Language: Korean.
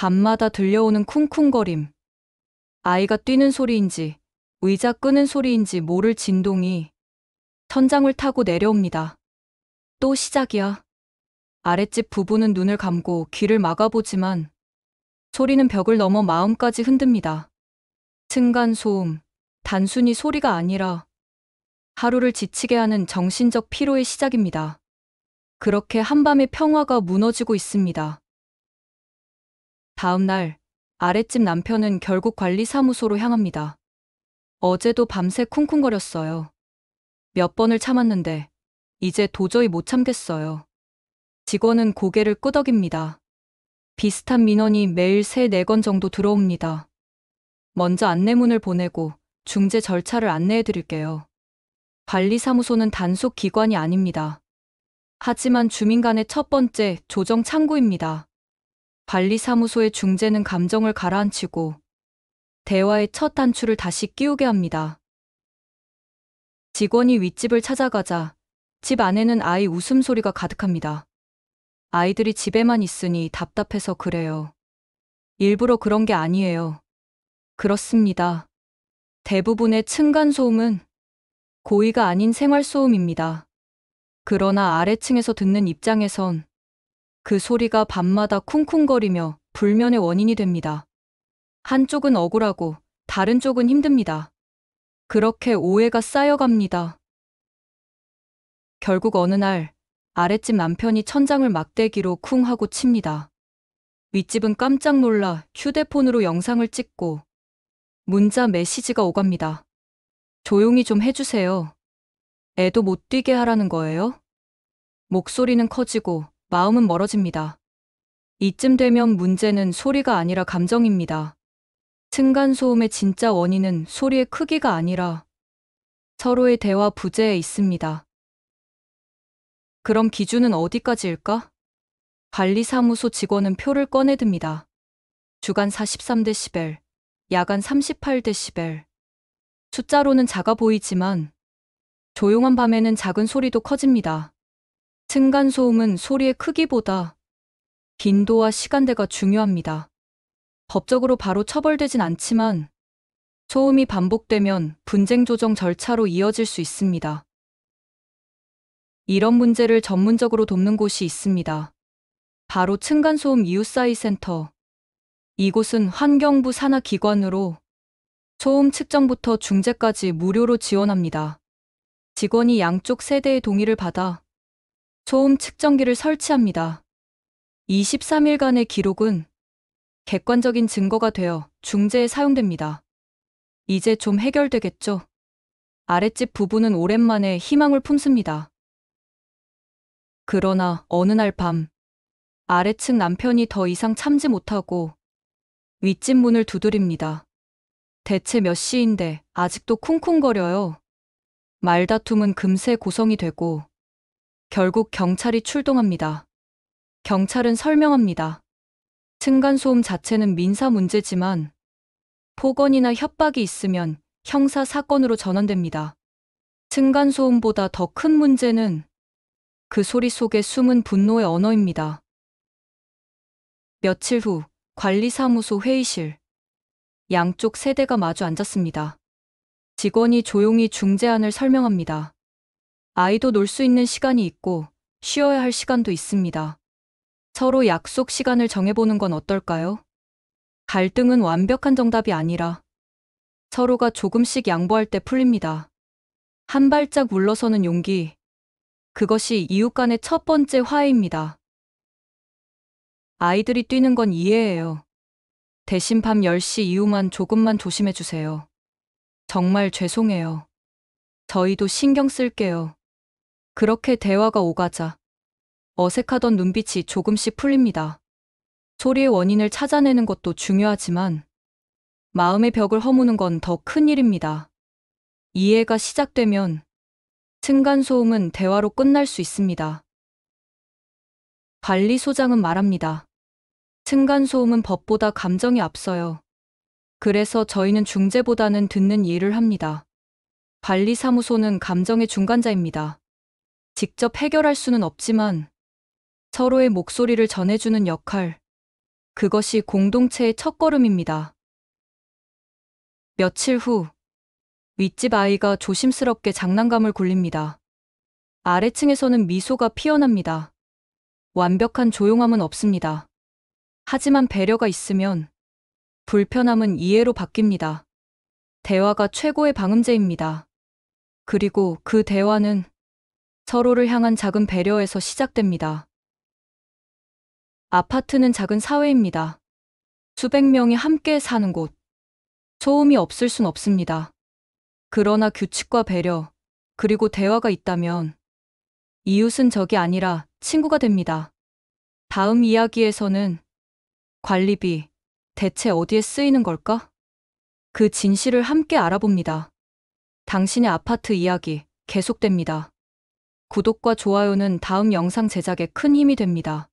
밤마다 들려오는 쿵쿵거림. 아이가 뛰는 소리인지 의자 끄는 소리인지 모를 진동이 천장을 타고 내려옵니다. 또 시작이야. 아랫집 부부는 눈을 감고 귀를 막아보지만 소리는 벽을 넘어 마음까지 흔듭니다. 층간소음, 단순히 소리가 아니라 하루를 지치게 하는 정신적 피로의 시작입니다. 그렇게 한밤의 평화가 무너지고 있습니다. 다음 날, 아랫집 남편은 결국 관리사무소로 향합니다. 어제도 밤새 쿵쿵거렸어요. 몇 번을 참았는데 이제 도저히 못 참겠어요. 직원은 고개를 끄덕입니다. 비슷한 민원이 매일 3, 4건 정도 들어옵니다. 먼저 안내문을 보내고 중재 절차를 안내해 드릴게요. 관리사무소는 단속 기관이 아닙니다. 하지만 주민 간의 첫 번째 조정 창구입니다. 관리사무소의 중재는 감정을 가라앉히고 대화의 첫 단추를 다시 끼우게 합니다. 직원이 윗집을 찾아가자 집 안에는 아이 웃음소리가 가득합니다. 아이들이 집에만 있으니 답답해서 그래요. 일부러 그런 게 아니에요. 그렇습니다. 대부분의 층간소음은 고의가 아닌 생활소음입니다. 그러나 아래층에서 듣는 입장에선 그 소리가 밤마다 쿵쿵거리며 불면의 원인이 됩니다. 한쪽은 억울하고 다른 쪽은 힘듭니다. 그렇게 오해가 쌓여갑니다. 결국 어느 날 아랫집 남편이 천장을 막대기로 쿵 하고 칩니다. 윗집은 깜짝 놀라 휴대폰으로 영상을 찍고 문자 메시지가 오갑니다. 조용히 좀 해주세요. 애도 못 뛰게 하라는 거예요? 목소리는 커지고 마음은 멀어집니다. 이쯤 되면 문제는 소리가 아니라 감정입니다. 층간소음의 진짜 원인은 소리의 크기가 아니라 서로의 대화 부재에 있습니다. 그럼 기준은 어디까지일까? 관리사무소 직원은 표를 꺼내듭니다. 주간 43데시벨, 야간 38데시벨. 숫자로는 작아 보이지만 조용한 밤에는 작은 소리도 커집니다. 층간소음은 소리의 크기보다 빈도와 시간대가 중요합니다. 법적으로 바로 처벌되진 않지만 소음이 반복되면 분쟁 조정 절차로 이어질 수 있습니다. 이런 문제를 전문적으로 돕는 곳이 있습니다. 바로 층간소음 이웃사회센터. 이곳은 환경부 산하 기관으로 소음 측정부터 중재까지 무료로 지원합니다. 직원이 양쪽 세대의 동의를 받아 소음 측정기를 설치합니다. 23일간의 기록은 객관적인 증거가 되어 중재에 사용됩니다. 이제 좀 해결되겠죠? 아랫집 부부는 오랜만에 희망을 품습니다. 그러나 어느 날 밤, 아래층 남편이 더 이상 참지 못하고 윗집 문을 두드립니다. 대체 몇 시인데 아직도 쿵쿵거려요. 말다툼은 금세 고성이 되고 결국 경찰이 출동합니다. 경찰은 설명합니다. 층간소음 자체는 민사 문제지만 폭언이나 협박이 있으면 형사 사건으로 전환됩니다. 층간소음보다 더 큰 문제는 그 소리 속에 숨은 분노의 언어입니다. 며칠 후 관리사무소 회의실. 양쪽 세대가 마주 앉았습니다. 직원이 조용히 중재안을 설명합니다. 아이도 놀 수 있는 시간이 있고 쉬어야 할 시간도 있습니다. 서로 약속 시간을 정해보는 건 어떨까요? 갈등은 완벽한 정답이 아니라 서로가 조금씩 양보할 때 풀립니다. 한 발짝 물러서는 용기. 그것이 이웃 간의 첫 번째 화해입니다. 아이들이 뛰는 건 이해해요. 대신 밤 10시 이후만 조금만 조심해 주세요. 정말 죄송해요. 저희도 신경 쓸게요. 그렇게 대화가 오가자 어색하던 눈빛이 조금씩 풀립니다. 소리의 원인을 찾아내는 것도 중요하지만 마음의 벽을 허무는 건 더 큰 일입니다. 이해가 시작되면 층간소음은 대화로 끝날 수 있습니다. 관리소장은 말합니다. 층간소음은 법보다 감정이 앞서요. 그래서 저희는 중재보다는 듣는 일을 합니다. 관리사무소는 감정의 중간자입니다. 직접 해결할 수는 없지만 서로의 목소리를 전해주는 역할, 그것이 공동체의 첫걸음입니다. 며칠 후, 윗집 아이가 조심스럽게 장난감을 굴립니다. 아래층에서는 미소가 피어납니다. 완벽한 조용함은 없습니다. 하지만 배려가 있으면 불편함은 이해로 바뀝니다. 대화가 최고의 방음제입니다. 그리고 그 대화는 서로를 향한 작은 배려에서 시작됩니다. 아파트는 작은 사회입니다. 수백 명이 함께 사는 곳. 소음이 없을 순 없습니다. 그러나 규칙과 배려, 그리고 대화가 있다면 이웃은 적이 아니라 친구가 됩니다. 다음 이야기에서는 관리비, 대체 어디에 쓰이는 걸까? 그 진실을 함께 알아봅니다. 당신의 아파트 이야기 계속됩니다. 구독과 좋아요는 다음 영상 제작에 큰 힘이 됩니다.